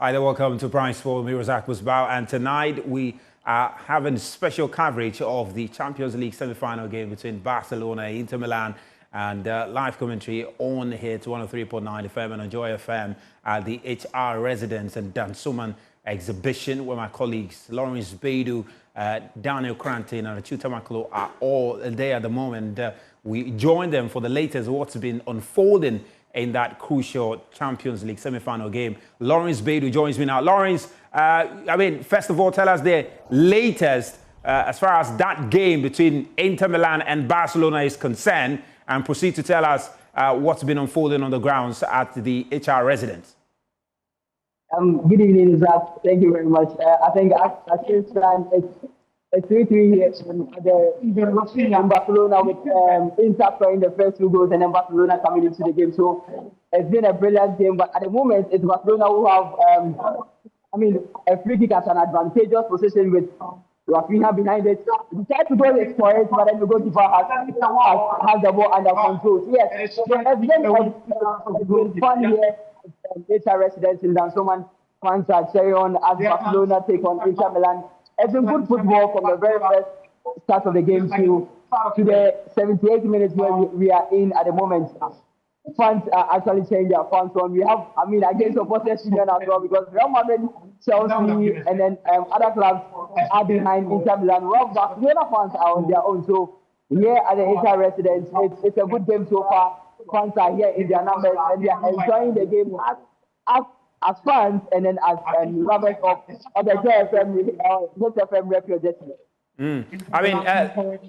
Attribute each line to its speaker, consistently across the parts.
Speaker 1: Hi there, welcome to Prime Sport. Mirazak Musbao, and tonight we are having special coverage of the Champions League semi-final game between Barcelona and Inter Milan, and live commentary on here to 103.9 FM and Enjoy FM at the HR Residence and Dan Suman exhibition, where my colleagues Lawrence Beidou, Daniel Cranton and Chuta Maklo are all there at the moment. We join them for the latest what's been unfolding in that crucial Champions League semi-final game. Lawrence Beidou joins me now. Lawrence, first of all, tell us the latest as far as that game between Inter Milan and Barcelona is concerned, and proceed to tell us what's been unfolding on the grounds at the HR Residence.
Speaker 2: Good evening, Zach. Thank you very much. I think at this time it's 3-3 here in Barcelona with Inter scoring the first 2 goals and then Barcelona coming into the game. So it's been a brilliant game, but at the moment it's Barcelona who have a free kick at an advantageous position with Rafinha behind it. He tried to go for it, but then the goalkeeper has the ball under control. So yes, it's been fun here. HR Residence in Dansoman fans are cheering on as Barcelona take on Inter Milan. It's been good football from the very first start of the game to the 78 minutes where we are in at the moment. Fans are actually changing their fans on. We have, against opposite union as well, because Real Madrid, Chelsea, and then other clubs are behind Inter Milan. Well, Barcelona fans are on their own. So here at the HR Residence, it's a good game so far. Fans are here in their numbers and they are enjoying the game as fans and then as lovers of the JFM rep your jersey.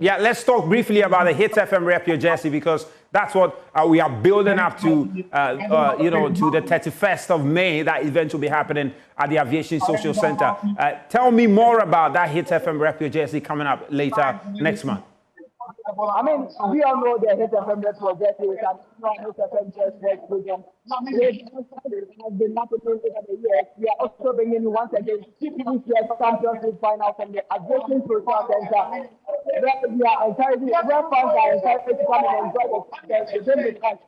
Speaker 1: Let's talk briefly about the Hit FM rep your jersey, because that's what we are building up to, to the 31st of May. That event will be happening at the Aviation Social Center. Tell me more about that Hit FM rep your jersey coming up later next month.
Speaker 2: We all know the Hit FM rep your jersey is an Hit FM jersey program. It has been happening over the years. We are also bringing once again this year's Champions League final from the Aviation Social Center. We are encouraging, where fans are encouraged to come and enjoy the game with us.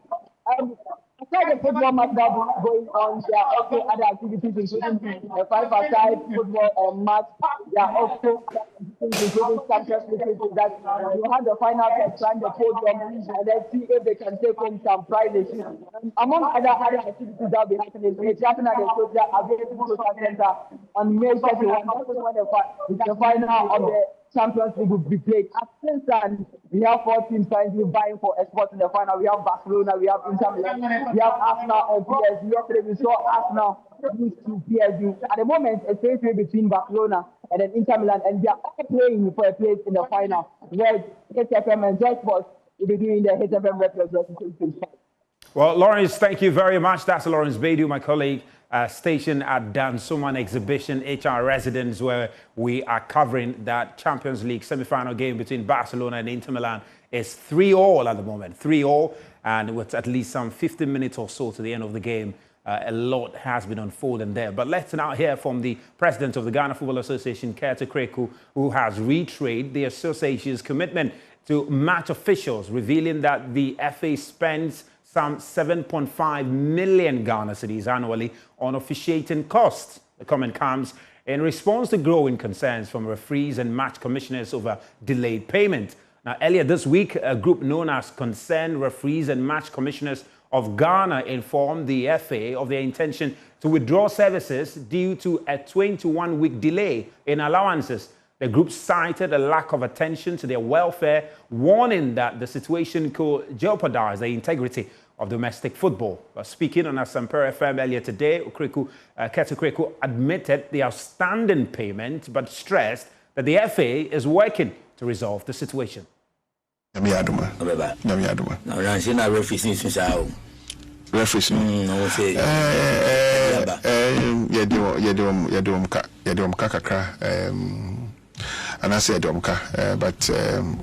Speaker 2: Aside the football match that is going on, there are also other activities, including the 5-a-side football match. There are also other activities, including Champions League, that you have the final test, climb the podium, and then see if they can take home some prizes. Among other activities that will be happening, it's happening at the Aviation Social Center on May 31. That is when the final of the Champions League will be played. At this time, we have 4 teams currently vying for a spot in the final. We have Barcelona, we have Inter Milan, we have Arsenal and PSG. Yesterday we saw Arsenal lose to PSG. At the moment, it's 3-3 between Barcelona and then Inter Milan, and they are all playing for a place in the final, where HFM and Joy Sports will be doing the HFM representation.
Speaker 1: Well, Lawrence, thank you very much. That's Lawrence Beidou, my colleague, stationed at Dan Suman exhibition, HR Residence, where we are covering that Champions League semi-final game between Barcelona and Inter Milan. It's 3-3 at the moment, 3-3, and with at least some 15 minutes or so to the end of the game. A lot has been unfolding there. But let's now hear from the president of the Ghana Football Association, Okraku, who has reiterated the association's commitment to match officials, revealing that the FA spends some 7.5 million Ghana cedis annually on officiating costs. The comment comes in response to growing concerns from referees and match commissioners over delayed payment. Now, earlier this week, a group known as Concerned Referees and Match Commissioners of Ghana informed the FA of their intention to withdraw services due to a 21-week delay in allowances. The group cited a lack of attention to their welfare, warning that the situation could jeopardize the integrity of domestic football. But speaking on Asampere FM earlier today, Okraku admitted the outstanding payment, but stressed that the FA is working to resolve the situation.
Speaker 3: And I said, but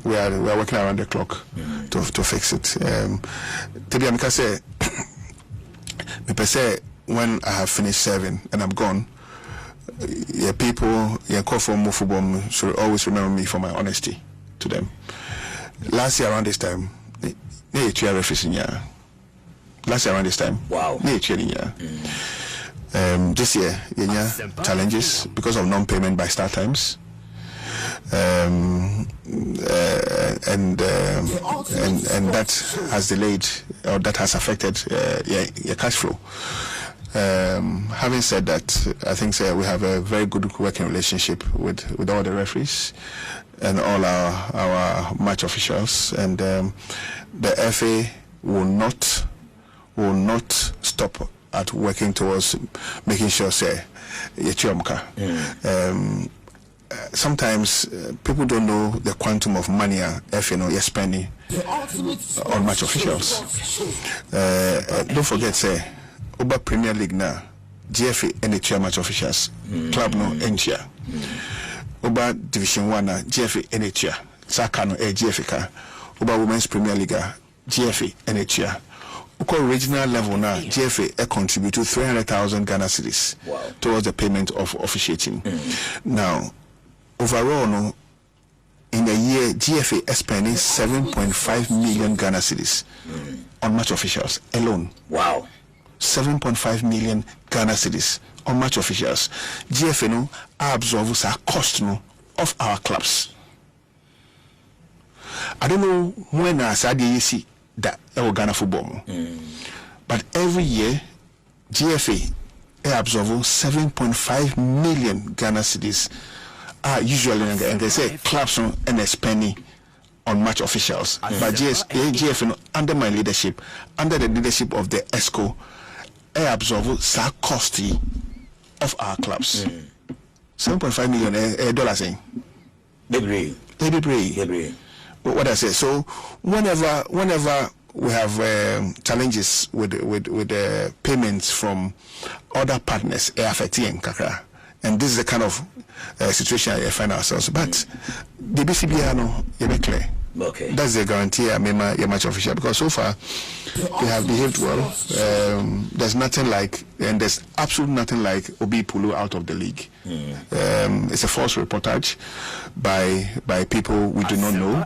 Speaker 3: we are working around the clock to fix it. To be honest, I say when I have finished serving and I'm gone, people, call for more football should always remember me for my honesty to them. Last year around this time, last year around this time, wow. This year, challenges because of non-payment by Startimes. And that has delayed or that has affected your cash flow. Having said that, I think we have a very good working relationship with all the referees and all our match officials, and the FA will not stop at working towards making sure sometimes people don't know the quantum of money FA you're spending on match officials. Don't forget Oba Premier League now, GFA NHL match officials, club no NCHA. Oba Division 1 na GFA NHA, Saka no GFA. Oba Women's Premier League GFA NHA. Oko regional level now, GFA contribute to 300,000 Ghana cedis towards the payment of officiating. Now, overall, no, in a year, GFA is spending 7.5 million Ghana cedis on match officials alone. Wow. 7.5 million Ghana cedis on match officials. GFA no absorbs our cost no of our clubs. I don't know when I said you see that Ghana football, but every year GFA absorbs 7.5 million Ghana cedis. Usually, and they say clubs and they're spending on match officials. But GFA under my leadership, under the leadership of the ESCO, absorb the cost of our clubs. 7.5 million dollars. Every. What I say. So whenever we have challenges with the payments from other partners, affecting Kakra, and this is the kind of situation I find ourselves. But the BCBA no, you be clear. Okay. That's the guarantee I mean your match official, because so far they have behaved well. There's nothing like, and there's absolutely nothing like Obi Pulu out of the league. It's a false reportage by people we do not know.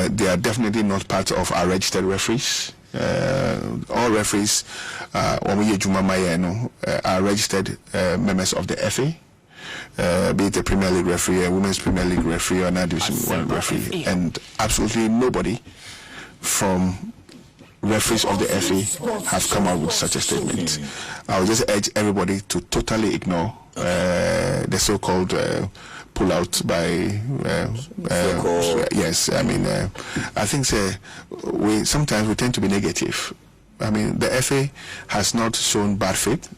Speaker 3: They are definitely not part of our registered referees. All referees are registered members of the FA. Be it a Premier League referee, a Women's Premier League referee, or an Division 1 referee, and absolutely nobody from referees of the FA have come out with such a statement. I would just urge everybody to totally ignore the so-called pull-out by yes. I mean, I think sometimes we tend to be negative. I mean, the FA has not shown bad faith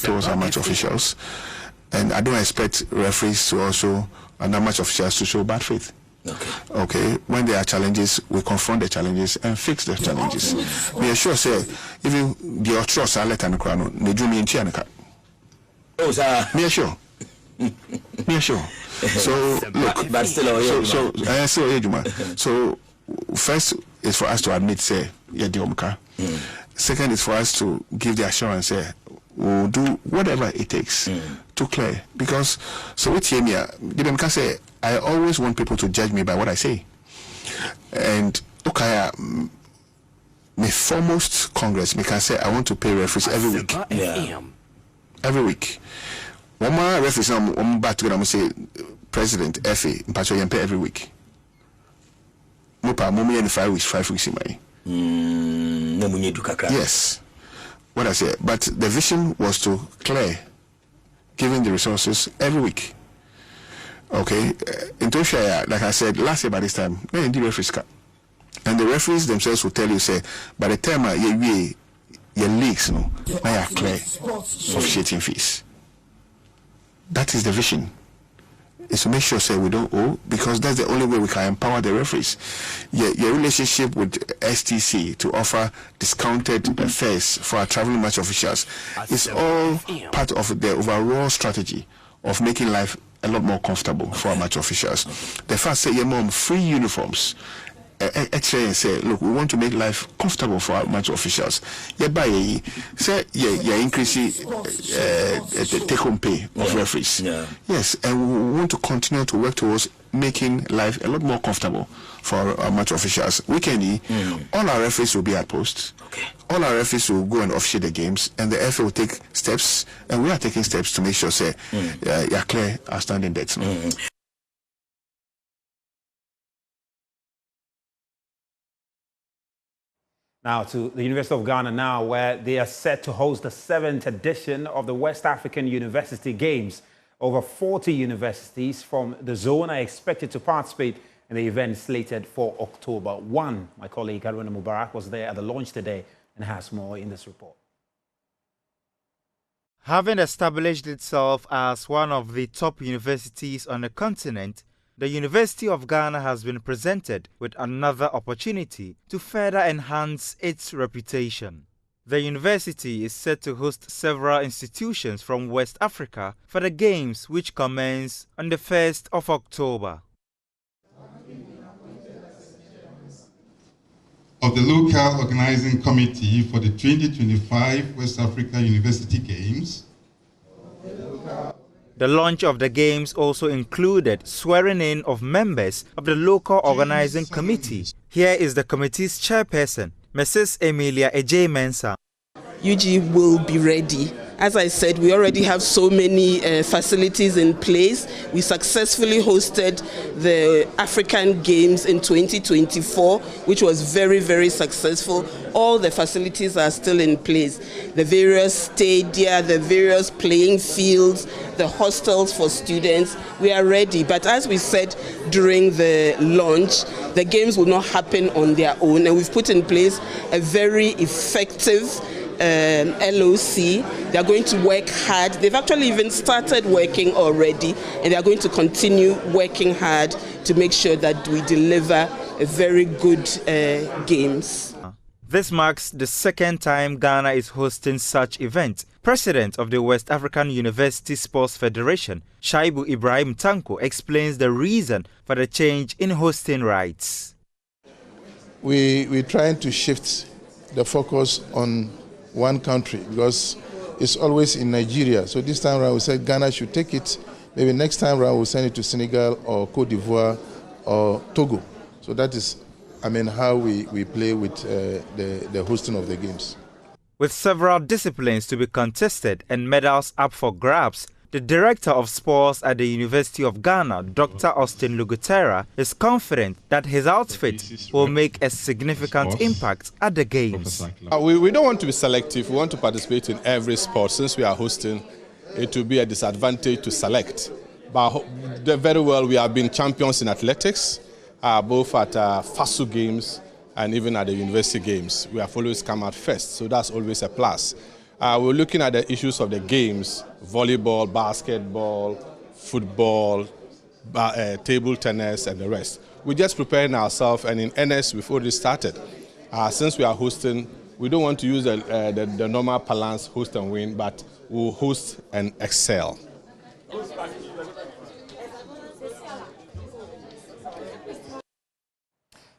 Speaker 3: towards our match officials. And I don't expect referees to also, and match officials to show bad faith. Okay. When there are challenges, we confront the challenges and fix the challenges. We are sure, say, if you your trust, I let an crown, they do me in Chianaka. Oh, sir. Me are sure. So, look, but still, so first is for us to admit, say, yeah, second is for us to give the assurance, say, we'll do whatever it takes to clear. Because so with him here, can say I always want people to judge me by what I say. And okay, my foremost Congress, me can say I want to pay referees every week. Every week. One more referees now back together, I'm say President FA pay every week. No problem, in 5 weeks in my yes. What I say, but the vision was to clear, giving the resources every week. Okay, in Tosha, like I said last year by this time, the referees cut, and the referees themselves will tell you, say, by the time your leagues, now are clear officiating fees. That is the vision. Is to make sure, say, we don't owe, because that's the only way we can empower the referees. Your relationship with STC to offer discounted fares for our traveling match officials is all part of the overall strategy of making life a lot more comfortable for our match officials. The fact say, mom, free uniforms say, look, we want to make life comfortable for our match officials. Say, increase the take-home pay of referees. Yeah. Yes, and we want to continue to work towards making life a lot more comfortable for our match officials. Weekendly, all our referees will be at post. Okay. All our referees will go and officiate the games, and the FA will take steps, and we are taking steps to make sure, say, you're clear outstanding debts.
Speaker 1: Now to the University of Ghana now, where they are set to host the 7th edition of the West African University Games. Over 40 universities from the zone are expected to participate in the event slated for October 1. My colleague Haruna Mubarak was there at the launch today and has more in this report.
Speaker 4: Having established itself as one of the top universities on the continent, the University of Ghana has been presented with another opportunity to further enhance its reputation. The university is set to host several institutions from West Africa for the Games, which commence on the 1st of October.
Speaker 5: Of the local organizing committee for the 2025 West Africa University Games.
Speaker 4: The launch of the Games also included swearing in of members of the local organizing committee. Here is the committee's chairperson, Mrs. Emilia Ej Mensah.
Speaker 6: UG will be ready. As I said, we already have so many facilities in place. We successfully hosted the African Games in 2024, which was very, very successful. All the facilities are still in place. The various stadia, the various playing fields, the hostels for students, we are ready. But as we said during the launch, the games will not happen on their own, and we've put in place a very effective LOC. They are going to work hard. They've actually even started working already, and they are going to continue working hard to make sure that we deliver a very good games.
Speaker 4: This marks the second time Ghana is hosting such events. President of the West African University Sports Federation, Shaibu Ibrahim Tanko, explains the reason for the change in hosting rights.
Speaker 7: We're trying to shift the focus on one country because it's always in Nigeria. So this time around we said Ghana should take it. Maybe next time around we'll send it to Senegal or Cote d'Ivoire or Togo. So that is, how we play with the hosting of the games.
Speaker 4: With several disciplines to be contested and medals up for grabs, the Director of Sports at the University of Ghana, Dr. Austin Lugutera, is confident that his outfit will make a significant impact at the Games.
Speaker 8: We don't want to be selective. We want to participate in every sport. Since we are hosting, it will be a disadvantage to select. But very well, we have been champions in athletics, both at FASU Games and even at the University Games. We have always come out first, so that's always a plus. We're looking at the issues of the games: volleyball, basketball, football, table tennis, and the rest. We're just preparing ourselves, and in earnest, we've already started. Since we are hosting, we don't want to use the normal balance, host and win, but we'll host and excel.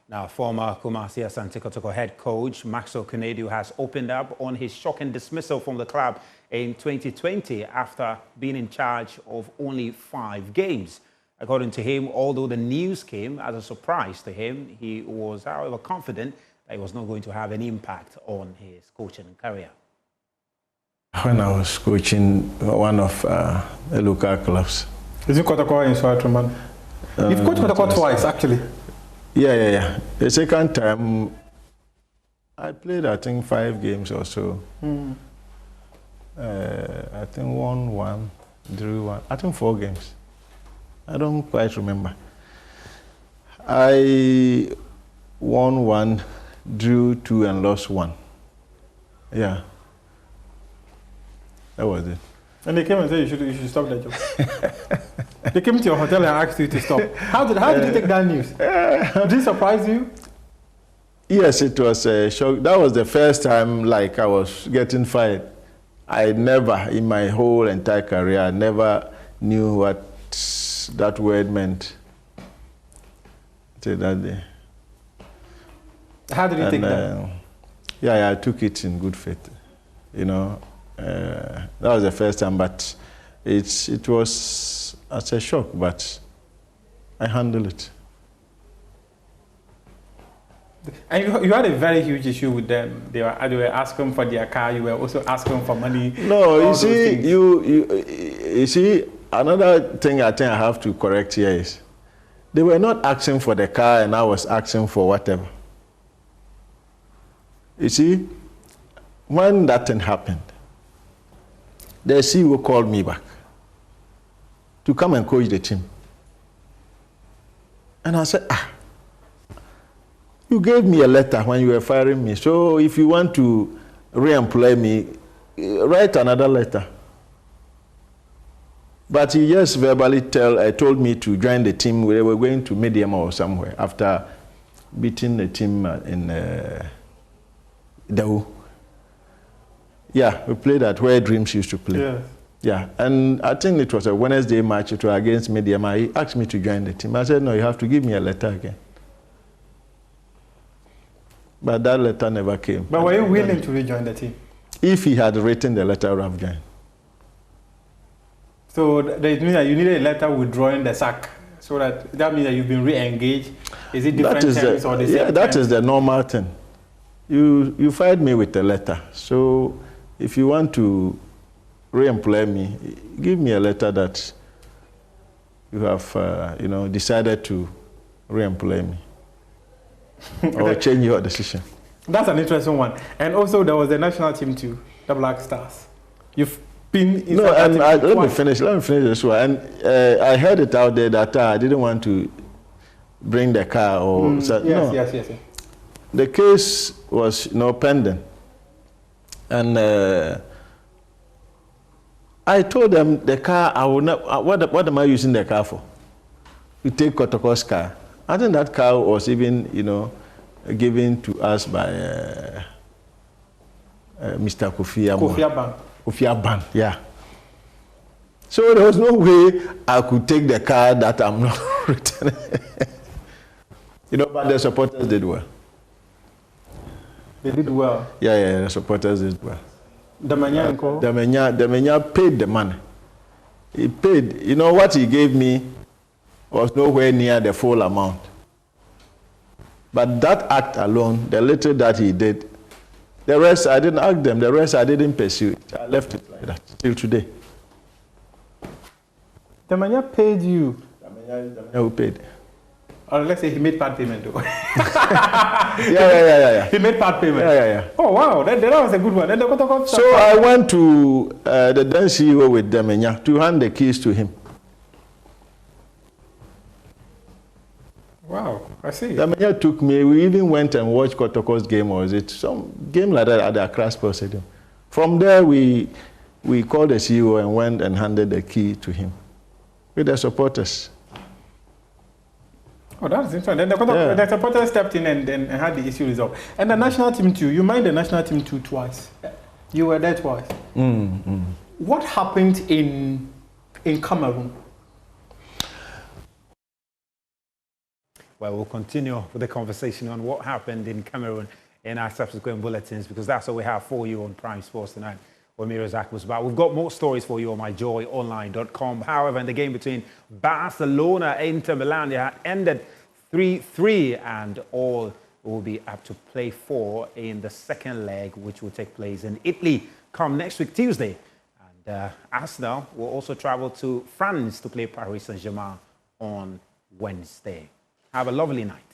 Speaker 1: Now, former Kumasi Asante Kotoko head coach Maxwell Kunedu has opened up on his shocking dismissal from the club in 2020 after being in charge of only 5 games. According to him, although the news came as a surprise to him, he was, however, confident that it was not going to have any impact on his coaching career.
Speaker 9: When I was coaching one of the local clubs.
Speaker 10: Is it Kotoko in Swartman? You've coached Kotoko twice, actually.
Speaker 9: Yeah. The second time, I played, I think, 5 games or so. I think won 1, drew 1. I think 4 games. I don't quite remember. I won 1, drew 2, and lost 1. Yeah. That was it.
Speaker 10: And they came and said you should stop that job. They came to your hotel and asked you to stop. How did you take that news? Did it surprise you?
Speaker 9: Yes, it was a shock. That was the first time I was getting fired. I never, in my whole entire career, I never knew what that word meant till that day.
Speaker 10: How did you take that?
Speaker 9: Yeah, I took it in good faith. You know, that was the first time, but it was as a shock, but I handled it.
Speaker 10: And you had a very huge issue with them. They were asking for their car. You were also asking for money.
Speaker 9: No, you see, you see, another thing I think I have to correct here is they were not asking for the car and I was asking for whatever. You see, when that thing happened, the CEO called me back to come and coach the team. And I said, you gave me a letter when you were firing me. So if you want to re-employ me, write another letter. But he just verbally told me to join the team. We were going to Medium or somewhere after beating the team in Dawu. Yeah, we played at where Dreams used to play.
Speaker 10: Yeah.
Speaker 9: Yeah, and I think it was a Wednesday match. It was against Medium. He asked me to join the team. I said, no, you have to give me a letter again. But that letter never came.
Speaker 10: But were you willing to rejoin the team?
Speaker 9: If he had written the letter, I would have joined.
Speaker 10: So that means that you needed a letter withdrawing the sack. So that means that you've been re-engaged. Is it different terms or the same?
Speaker 9: Yeah, that is the normal thing. You fired me with a letter. So if you want to re-employ me, give me a letter that you have decided to re-employ me. Or change your decision.
Speaker 10: That's an interesting one. And also there was the national team too, the Black Stars. You've been in
Speaker 9: let me finish this one. And I heard it out there that I didn't want to bring the car or
Speaker 10: yes.
Speaker 9: The case was pending. And I told them the car, I will not, what am I using the car for? You take Kotoko's car. I think that car was even, given to us by Mr. Kofi Aban, yeah. So there was no way I could take the car that I'm not returning. But the supporters did well.
Speaker 10: They did well?
Speaker 9: Yeah, the supporters did well.
Speaker 10: Damenya
Speaker 9: paid the money. He paid. What he gave me was nowhere near the full amount. But that act alone, the little that he did, the rest I didn't ask them, the rest I didn't pursue it. I left it like that till today.
Speaker 10: Damanya paid you?
Speaker 9: Damanya who paid.
Speaker 10: Or let's say he made part payment though.
Speaker 9: Yeah.
Speaker 10: He made part payment?
Speaker 9: Yeah.
Speaker 10: Oh wow, that was a good one.
Speaker 9: So I went to the then CEO with Damanya to hand the keys to him.
Speaker 10: Wow, I see.
Speaker 9: Damanya took me. We even went and watched Kotoko's game, or was it some game like that at the Accra Sports Stadium? From there, we called the CEO and went and handed the key to him with the supporters.
Speaker 10: Oh, that's interesting. Then the supporters stepped in and had the issue resolved. And the national team too. You mind the national team too twice. You were there twice. What happened in Cameroon?
Speaker 1: Well, we'll continue with the conversation on what happened in Cameroon in our subsequent bulletins, because that's what we have for you on Prime Sports tonight. When Mirazak was back. We've got more stories for you on myjoyonline.com. However, in the game between Barcelona and Inter Milan, they had ended 3-3, and all will be up to play for in the second leg, which will take place in Italy come next week, Tuesday. And Arsenal will also travel to France to play Paris Saint-Germain on Wednesday. Have a lovely night.